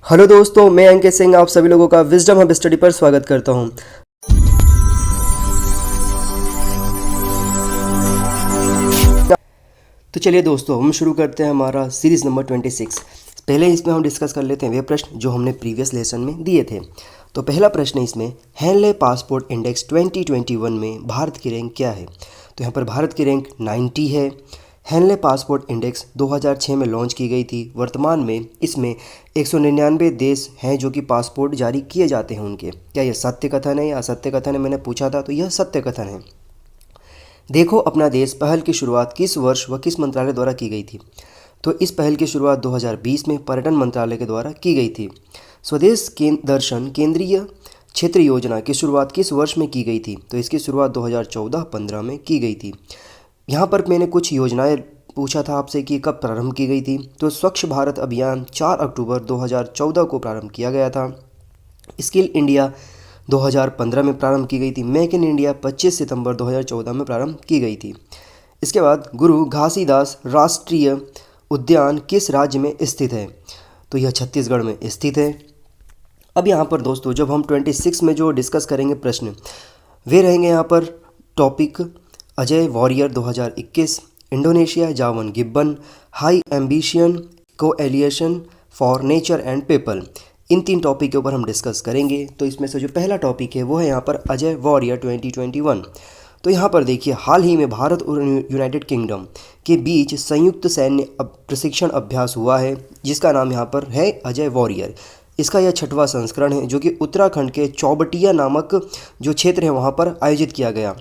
Hello दोस्तों, मैं अंकित सिंह आप सभी लोगों का विजडम हब स्टडी पर स्वागत करता हूं। तो चलिए दोस्तों, हम शुरू करते हैं हमारा सीरीज़ नंबर 26। पहले इसमें हम डिस्कस कर लेते हैं वे प्रश्न जो हमने प्रीवियस लेसन में दिए थे। तो पहला प्रश्न इसमें, हेनले पासपोर्ट इंडेक्स 2021 में भारत की रैंक क्या है। तो यहाँ पर भारत की रैंक 90 है। हेनले पासपोर्ट इंडेक्स 2006 में लॉन्च की गई थी। वर्तमान में इसमें 199 देश हैं जो कि पासपोर्ट जारी किए जाते हैं उनके। क्या यह सत्य कथन है या असत्य कथन है, मैंने पूछा था, तो यह सत्य कथन है। देखो अपना देश पहल की शुरुआत किस वर्ष व किस मंत्रालय द्वारा की गई थी। तो इस पहल की शुरुआत 2020 में पर्यटन मंत्रालय के द्वारा की गई थी। स्वदेश दर्शन केंद्रीय क्षेत्र योजना की शुरुआत किस वर्ष में की गई थी। तो इसकी शुरुआत 2014-15 में की गई थी। यहाँ पर मैंने कुछ योजनाएं पूछा था आपसे कि कब प्रारंभ की गई थी। तो स्वच्छ भारत अभियान 4 अक्टूबर 2014 को प्रारंभ किया गया था। स्किल इंडिया 2015 में प्रारंभ की गई थी। मेक इन इंडिया 25 सितंबर 2014 में प्रारंभ की गई थी। इसके बाद गुरु घासीदास राष्ट्रीय उद्यान किस राज्य में स्थित है। तो यह छत्तीसगढ़ में स्थित है। अब यहाँ पर दोस्तों, जब हम 26 में जो डिस्कस करेंगे प्रश्न, वे रहेंगे यहाँ पर टॉपिक अजय वॉरियर 2021, इंडोनेशिया जावन Gibbon, high ambition coalition for nature and people. In 3 topic के ऊपर हम डिस्कस करेंगे। तो इसमें से जो पहला टॉपिक है वो है यहाँ पर अजय वॉरियर 2021। तो यहाँ पर देखिए, हाल ही में भारत और यूनाइटेड किंगडम के बीच संयुक्त सैन्य प्रशिक्षण अभ्यास हुआ है जिसका नाम यहाँ पर है अजय वॉरियर। इसका यह 6वां संस्करण है जो कि उत्तराखंड के चौबटिया नामक जो क्षेत्र है वहाँ पर आयोजित किया गया।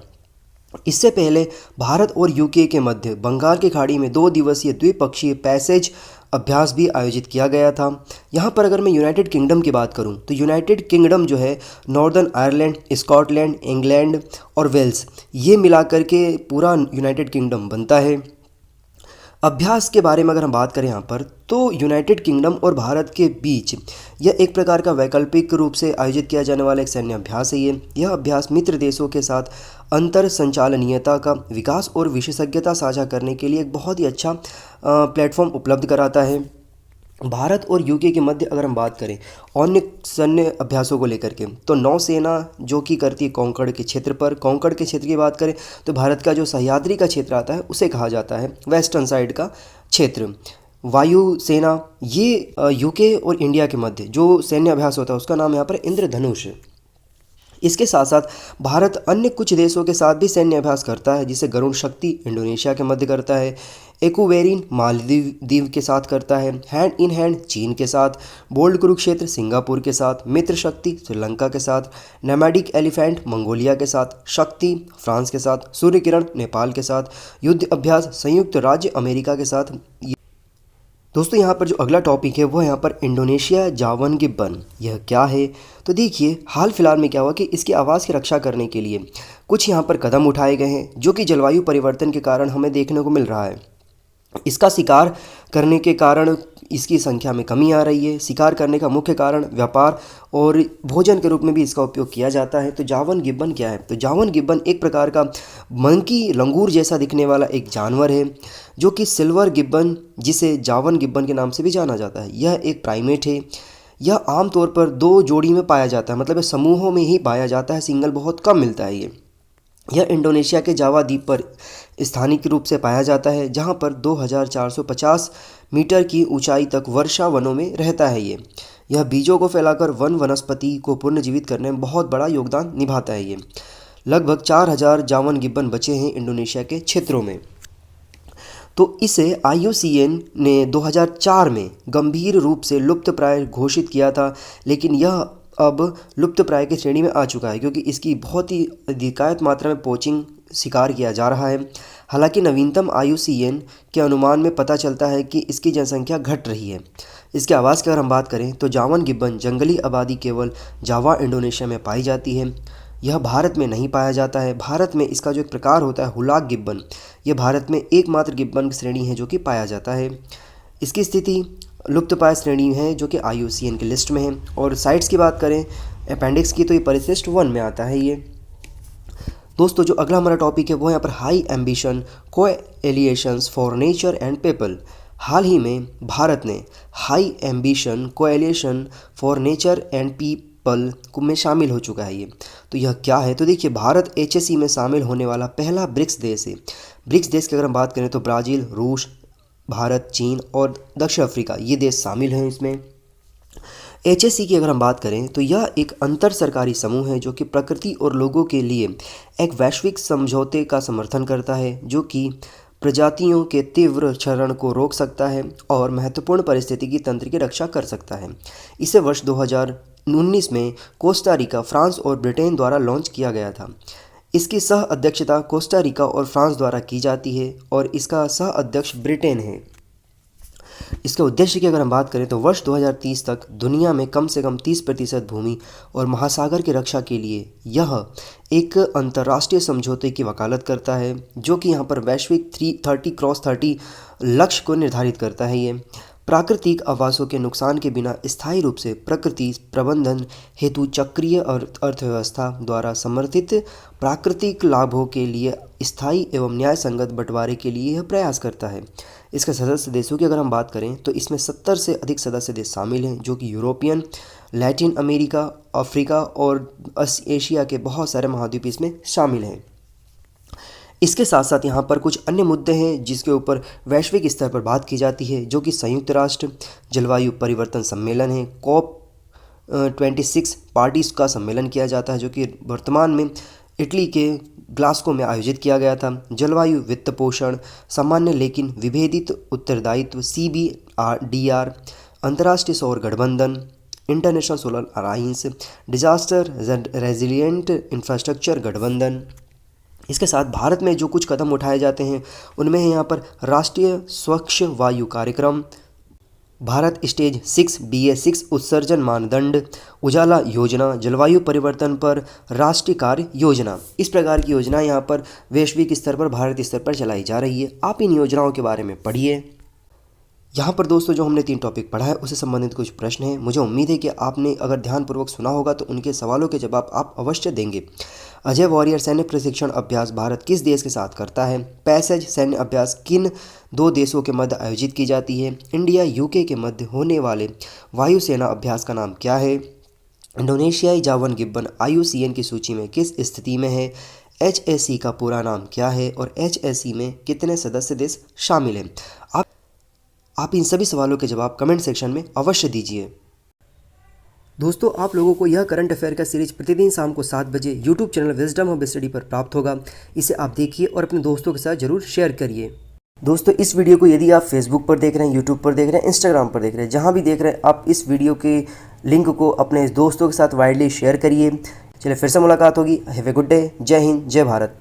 इससे पहले भारत और यूके के मध्य बंगाल की खाड़ी में 2 दिवसीय द्विपक्षीय पैसेज अभ्यास भी आयोजित किया गया था। यहाँ पर अगर मैं यूनाइटेड किंगडम की बात करूँ तो यूनाइटेड किंगडम जो है नॉर्दर्न आयरलैंड, स्कॉटलैंड, इंग्लैंड और वेल्स, ये मिलाकर के पूरा यूनाइटेड किंगडम बनता है। अभ्यास के बारे में अगर हम बात करें यहाँ पर, तो यूनाइटेड किंगडम और भारत के बीच यह एक प्रकार का वैकल्पिक रूप से आयोजित किया जाने वाला एक सैन्य अभ्यास है। यह अभ्यास मित्र देशों के साथ अंतर संचालनीयता का विकास और विशेषज्ञता साझा करने के लिए एक बहुत ही अच्छा प्लेटफॉर्म उपलब्ध कराता है। भारत और यूके के मध्य अगर हम बात करें अन्य सैन्य अभ्यासों को लेकर के, तो नौसेना जो कि करती है कोंकण के क्षेत्र पर। कोंकण के क्षेत्र की बात करें तो भारत का जो सह्याद्री का क्षेत्र आता है उसे कहा जाता है वेस्टर्न साइड का क्षेत्र। वायुसेना, ये यूके और इंडिया के मध्य जो सैन्य अभ्यास होता है उसका नाम यहाँ पर इंद्रधनुष। इसके साथ साथ भारत अन्य कुछ देशों के साथ भी सैन्य अभ्यास करता है, जिसे गरुण शक्ति इंडोनेशिया के मध्य करता है, एक्वेरिन मालदीव के साथ करता है, हैंड इन हैंड चीन के साथ, बोल्ड कुरुक्षेत्र सिंगापुर के साथ, मित्र शक्ति श्रीलंका के साथ, नैमेडिक एलिफेंट मंगोलिया के साथ, शक्ति फ्रांस के साथ, सूर्य किरण नेपाल के साथ, युद्ध अभ्यास संयुक्त राज्य अमेरिका के साथ। दोस्तों यहाँ पर जो अगला टॉपिक है वो है यहाँ पर इंडोनेशिया जावन गिब्बन। यह क्या है। तो देखिए, हाल फिलहाल में क्या हुआ कि इसके आवास की रक्षा करने के लिए कुछ यहाँ पर कदम उठाए गए हैं जो कि जलवायु परिवर्तन के कारण हमें देखने को मिल रहा है। इसका शिकार करने के कारण इसकी संख्या में कमी आ रही है। शिकार करने का मुख्य कारण व्यापार और भोजन के रूप में भी इसका उपयोग किया जाता है। तो जावन गिब्बन क्या है। तो जावन गिब्बन एक प्रकार का मंकी लंगूर जैसा दिखने वाला एक जानवर है जो कि सिल्वर गिब्बन, जिसे जावन गिब्बन के नाम से भी जाना जाता है, यह एक प्राइमेट है। यह आमतौर पर 2 जोड़ी में पाया जाता है, मतलब यह समूहों में ही पाया जाता है, सिंगल बहुत कम मिलता है। यह इंडोनेशिया के जावा द्वीप पर स्थानिक रूप से पाया जाता है जहां पर 2450 मीटर की ऊंचाई तक वर्षा वनों में रहता है। यह बीजों को फैलाकर वनस्पति को पुनर्जीवित करने में बहुत बड़ा योगदान निभाता है। लगभग 4000 जावन गिब्बन बचे हैं इंडोनेशिया के क्षेत्रों में। तो इसे IUCN ने 2004 में गंभीर रूप से लुप्तप्राय घोषित किया था, लेकिन यह अब लुप्तप्राय की श्रेणी में आ चुका है क्योंकि इसकी बहुत ही अधिकायत मात्रा में पोचिंग शिकार किया जा रहा है। हालांकि नवीनतम IUCN के अनुमान में पता चलता है कि इसकी जनसंख्या घट रही है। इसके आवास की अगर हम बात करें तो जावन गिब्बन जंगली आबादी केवल जावा इंडोनेशिया में पाई जाती है। यह भारत में नहीं पाया जाता है। भारत में इसका जो एक प्रकार होता है हुलाक गिब्बन, यह भारत में एकमात्र गिब्बन की श्रेणी है जो कि पाया जाता है। इसकी स्थिति लुप्तप्राय श्रेणी है जो कि IUCN की लिस्ट में है। और साइट्स की बात करें अपेंडिक्स की, तो ये परिशिष्ट 1 में आता है। ये दोस्तों जो अगला हमारा टॉपिक है वो यहाँ पर high ambition coalitions for nature and people. हाल ही में भारत ने high ambition coalition for nature and people में शामिल हो चुका है ये। तो यह क्या है? तो देखिए, भारत HSC में शामिल होने वाला पहला ब्रिक्स देश है। ब्रिक्स देश की अगर हम बात करें तो ब्राज़ील, रूस, भारत, चीन और दक्षिण अफ्रीका ये देश शामिल हैं इसमें। HSC की अगर हम बात करें तो यह एक अंतर सरकारी समूह है जो कि प्रकृति और लोगों के लिए एक वैश्विक समझौते का समर्थन करता है जो कि प्रजातियों के तीव्र क्षरण को रोक सकता है और महत्वपूर्ण पारिस्थितिकी तंत्र की रक्षा कर सकता है। इसे वर्ष 2019 में कोस्टा रिका, फ्रांस और ब्रिटेन द्वारा लॉन्च किया गया था। इसकी सह अध्यक्षता कोस्टा रिका और फ्रांस द्वारा की जाती है और इसका सह अध्यक्ष ब्रिटेन है। इसके उद्देश्य की अगर हम बात करें तो वर्ष 2030 तक दुनिया में कम से कम 30% भूमि और महासागर की रक्षा के लिए यह एक अंतर्राष्ट्रीय समझौते की वकालत करता है जो कि यहाँ पर वैश्विक 30x30 लक्ष्य को निर्धारित करता है। ये प्राकृतिक आवासों के नुकसान के बिना स्थायी रूप से प्रकृति प्रबंधन हेतु चक्रीय अर्थव्यवस्था द्वारा समर्थित प्राकृतिक लाभों के लिए स्थायी एवं न्याय संगत बंटवारे के लिए यह प्रयास करता है। इसके सदस्य देशों की अगर हम बात करें तो इसमें 70 से अधिक सदस्य देश शामिल हैं जो कि यूरोपियन, लैटिन अमेरिका, अफ्रीका और एशिया के बहुत सारे महाद्वीप इसमें शामिल हैं। इसके साथ साथ यहाँ पर कुछ अन्य मुद्दे हैं जिसके ऊपर वैश्विक स्तर पर बात की जाती है जो कि संयुक्त राष्ट्र जलवायु परिवर्तन सम्मेलन है, COP26 पार्टीज का सम्मेलन किया जाता है जो कि वर्तमान में इटली के ग्लासगो में आयोजित किया गया था। जलवायु वित्त पोषण, सामान्य लेकिन विभेदित उत्तरदायित्व CBDR, अंतर्राष्ट्रीय सौर गठबंधन, international solar alliance, disaster resilient infrastructure गठबंधन। इसके साथ भारत में जो कुछ कदम उठाए जाते हैं उनमें है यहाँ पर राष्ट्रीय स्वच्छ वायु कार्यक्रम, भारत स्टेज 6 BA6 उत्सर्जन मानदंड, उजाला योजना, जलवायु परिवर्तन पर राष्ट्रीय कार्य योजना। इस प्रकार की योजना यहाँ पर वैश्विक स्तर पर, भारत स्तर पर चलाई जा रही है। आप इन योजनाओं के बारे में पढ़िए। यहाँ पर दोस्तों जो हमने 3 टॉपिक पढ़ा है उससे संबंधित कुछ प्रश्न हैं। मुझे उम्मीद है कि आपने अगर ध्यानपूर्वक सुना होगा तो उनके सवालों के जवाब आप अवश्य देंगे। अजय वॉरियर सैन्य प्रशिक्षण अभ्यास भारत किस देश के साथ करता है? पैसेज सैन्य अभ्यास किन 2 देशों के मध्य आयोजित की जाती है? इंडिया UK के मध्य होने वाले वायुसेना अभ्यास का नाम क्या है? इंडोनेशियाई जावन गिब्बन IUCN की सूची में किस स्थिति में है? HSC का पूरा नाम क्या है और HSC में कितने सदस्य देश शामिल हैं? आप इन सभी सवालों के जवाब कमेंट सेक्शन में अवश्य दीजिए। दोस्तों, आप लोगों को यह करंट अफेयर का सीरीज प्रतिदिन शाम को 7 बजे YouTube channel wisdom hub study पर प्राप्त होगा। इसे आप देखिए और अपने दोस्तों के साथ जरूर शेयर करिए। दोस्तों, इस वीडियो को यदि आप फेसबुक पर देख रहे हैं, यूट्यूब पर देख रहे हैं, इंस्टाग्राम पर देख रहे हैं, जहां भी देख रहे हैं, आप इस वीडियो के लिंक को अपने दोस्तों के साथ वाइडली शेयर करिए। चलिए फिर से मुलाकात होगी। Have a good day. जय हिंद, जय भारत।